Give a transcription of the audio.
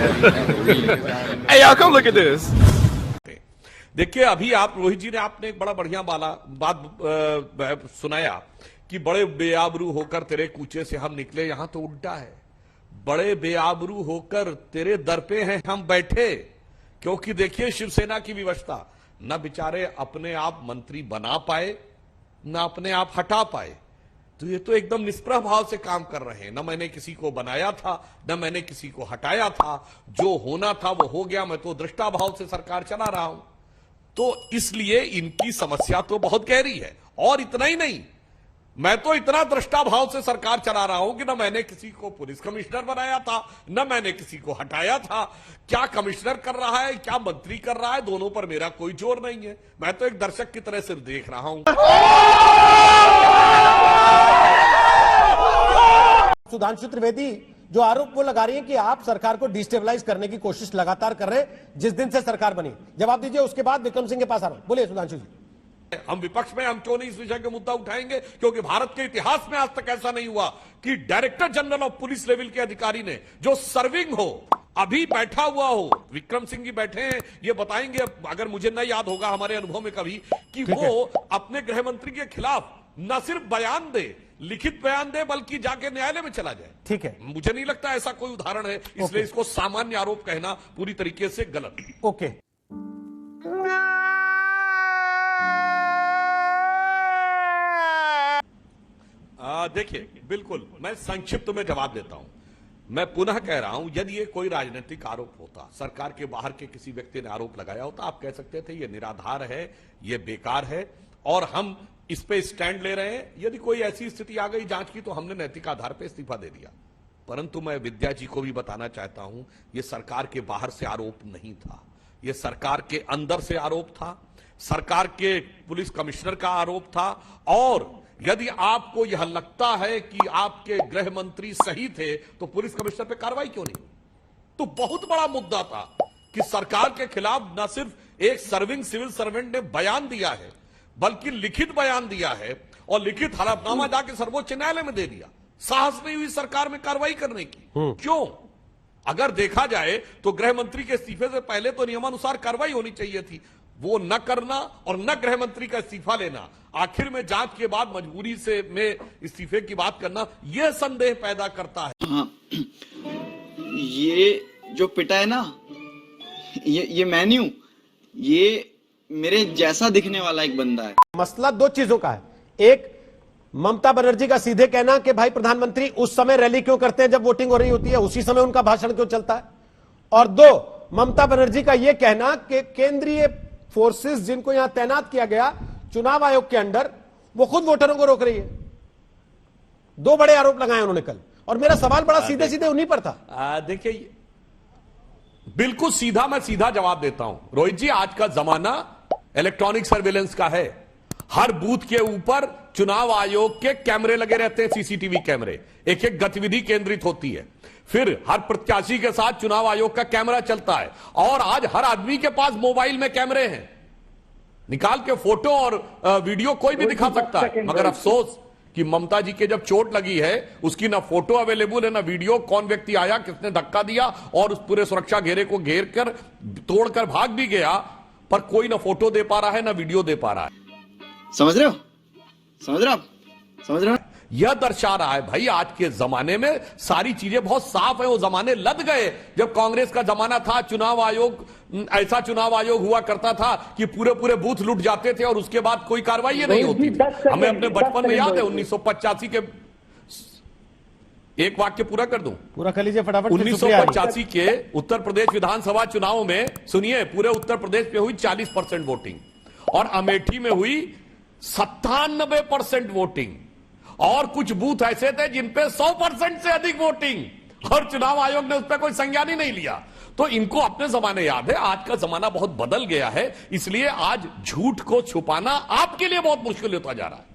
Hey, y'all, come look at this. देखिए, अभी आप रोहित जी ने आपने एक बड़ा बढ़िया बात सुनाया कि बड़े बेआबरू होकर तेरे कूचे से हम निकले। यहां तो उल्टा है, बड़े बेआबरू होकर तेरे दर पे हैं हम बैठे। क्योंकि देखिए शिवसेना की व्यवस्था, न बेचारे अपने आप मंत्री बना पाए न अपने आप हटा पाए। तो ये तो एकदम निष्प्रह भाव से काम कर रहे हैं। न मैंने किसी को बनाया था न मैंने किसी को हटाया था, जो होना था वो हो गया। मैं तो दृष्टा भाव से सरकार चला रहा हूं। तो इसलिए इनकी समस्या तो बहुत गहरी है। और इतना ही नहीं, मैं तो इतना दृष्टा भाव से सरकार चला रहा हूं कि न मैंने किसी को पुलिस कमिश्नर बनाया था न मैंने किसी को हटाया था। क्या कमिश्नर कर रहा है, क्या मंत्री कर रहा है, दोनों पर मेरा कोई जोर नहीं है। मैं तो एक दर्शक की तरह सिर्फ देख रहा हूं। सुधांशु त्रिवेदी जो आरोप वो लगा रही है कि आप सरकार को डिस्टेबलाइज करने की कोशिश लगातार कर रहे हैं जिस दिन से सरकार बनी। जवाब दीजिए, उसके बाद विक्रम सिंह के पास आ रहा हूं। बोलिए सुधांशु जी। हम विपक्ष में, हम क्यों नहीं इस विषय का मुद्दा उठाएंगे? क्योंकि भारत के इतिहास में आज तक ऐसा नहीं हुआ कि director general of police level के अधिकारी ने जो सर्विंग हो, अभी बैठा हुआ हो। विक्रम सिंह जी बैठे हैं, ये बताएंगे, अगर मुझे न याद होगा हमारे अनुभव में कभी, कि वो अपने गृह मंत्री के खिलाफ न सिर्फ बयान दे, लिखित बयान दे, बल्कि जाके न्यायालय में चला जाए। ठीक है, मुझे नहीं लगता ऐसा कोई उदाहरण है, इसलिए इसको सामान्य आरोप कहना पूरी तरीके से गलत। ओके, देखिए, बिल्कुल मैं संक्षिप्त में जवाब देता हूं। मैं पुनः कह रहा हूं, यदि ये कोई राजनीतिक आरोप होता, सरकार के बाहर के किसी व्यक्ति ने आरोप लगाया होता, आप कह सकते थे ये निराधार है, ये बेकार है और हम इस पे स्टैंड ले रहे हैं। यदि कोई ऐसी स्थिति आ गई जांच की तो हमने नैतिक आधार पर इस्तीफा दे दिया। परंतु मैं विद्या जी को भी बताना चाहता हूं, यह सरकार के बाहर से आरोप नहीं था, यह सरकार के अंदर से आरोप था, सरकार के पुलिस कमिश्नर का आरोप था। और यदि आपको यह लगता है कि आपके गृह मंत्री सही थे तो पुलिस कमिश्नर पे कार्रवाई क्यों नहीं? तो बहुत बड़ा मुद्दा था कि सरकार के खिलाफ न सिर्फ एक सर्विंग सिविल सर्वेंट ने बयान दिया है, बल्कि लिखित बयान दिया है और लिखित हलफनामा जाके सर्वोच्च न्यायालय में दे दिया। साहस नहीं हुई सरकार में कार्रवाई करने की। क्यों? अगर देखा जाए तो गृह मंत्री के इस्तीफे से पहले तो नियमानुसार कार्रवाई होनी चाहिए थी। वो न करना और न गृह मंत्री का इस्तीफा लेना, आखिर में जांच के बाद मजबूरी से में इस्तीफे की बात करना, यह संदेह पैदा करता है। हाँ, ये जो पिटा है ना, ये मेन्यू, ये मेरे जैसा दिखने वाला एक बंदा है। मसला दो चीजों का है। एक, ममता बनर्जी का सीधे कहना कि भाई प्रधानमंत्री उस समय रैली क्यों करते हैं जब वोटिंग हो रही होती है, उसी समय उनका भाषण क्यों चलता है। और दो, ममता बनर्जी का यह कहना कि केंद्रीय फोर्सेस जिनको यहां तैनात किया गया चुनाव आयोग के अंडर, वो खुद वोटरों को रोक रही है। दो बड़े आरोप लगाए उन्होंने कल, और मेरा सवाल बड़ा सीधे सीधे उन्हीं पर था। देखिए, बिल्कुल सीधा, मैं सीधा जवाब देता हूं रोहित जी। आज का जमाना इलेक्ट्रॉनिक सर्वेलेंस का है। हर बूथ के ऊपर चुनाव आयोग के कैमरे लगे रहते हैं, सीसीटीवी कैमरे, एक एक गतिविधि केंद्रित होती है। फिर हर प्रत्याशी के साथ चुनाव आयोग का कैमरा चलता है। और आज हर आदमी के पास मोबाइल में कैमरे हैं, निकाल के फोटो और वीडियो कोई भी दिखा सकता है। मगर अफसोस कि ममता जी के जब चोट लगी है, उसकी ना फोटो अवेलेबल है ना वीडियो, कौन व्यक्ति आया, किसने धक्का दिया और उस पूरे सुरक्षा घेरे को घेर कर तोड़कर भाग भी गया, पर कोई ना फोटो दे पा रहा है ना वीडियो दे पा रहा है। समझ रहे हो? समझ रहे हो? समझ रहे हो? यह दर्शा रहा है भाई, आज के जमाने में सारी चीजें बहुत साफ है। वो जमाने लद गए जब कांग्रेस का जमाना था। चुनाव आयोग, ऐसा चुनाव आयोग हुआ करता था कि पूरे पूरे बूथ लूट जाते थे और उसके बाद कोई कार्रवाई नहीं होती थी। हमें अपने बचपन में याद है 1985 के, एक वाक्य पूरा कर दूं, पूरा कर लीजिए फटाफट। 1985 के उत्तर प्रदेश विधानसभा चुनाव में, सुनिए, पूरे उत्तर प्रदेश में हुई 40% वोटिंग और अमेठी में हुई 97% वोटिंग। और कुछ बूथ ऐसे थे जिन पे 100% से अधिक वोटिंग, और चुनाव आयोग ने उस पर कोई संज्ञान ही नहीं लिया। तो इनको अपने जमाने याद है। आज का जमाना बहुत बदल गया है, इसलिए आज झूठ को छुपाना आपके लिए बहुत मुश्किल होता जा रहा है।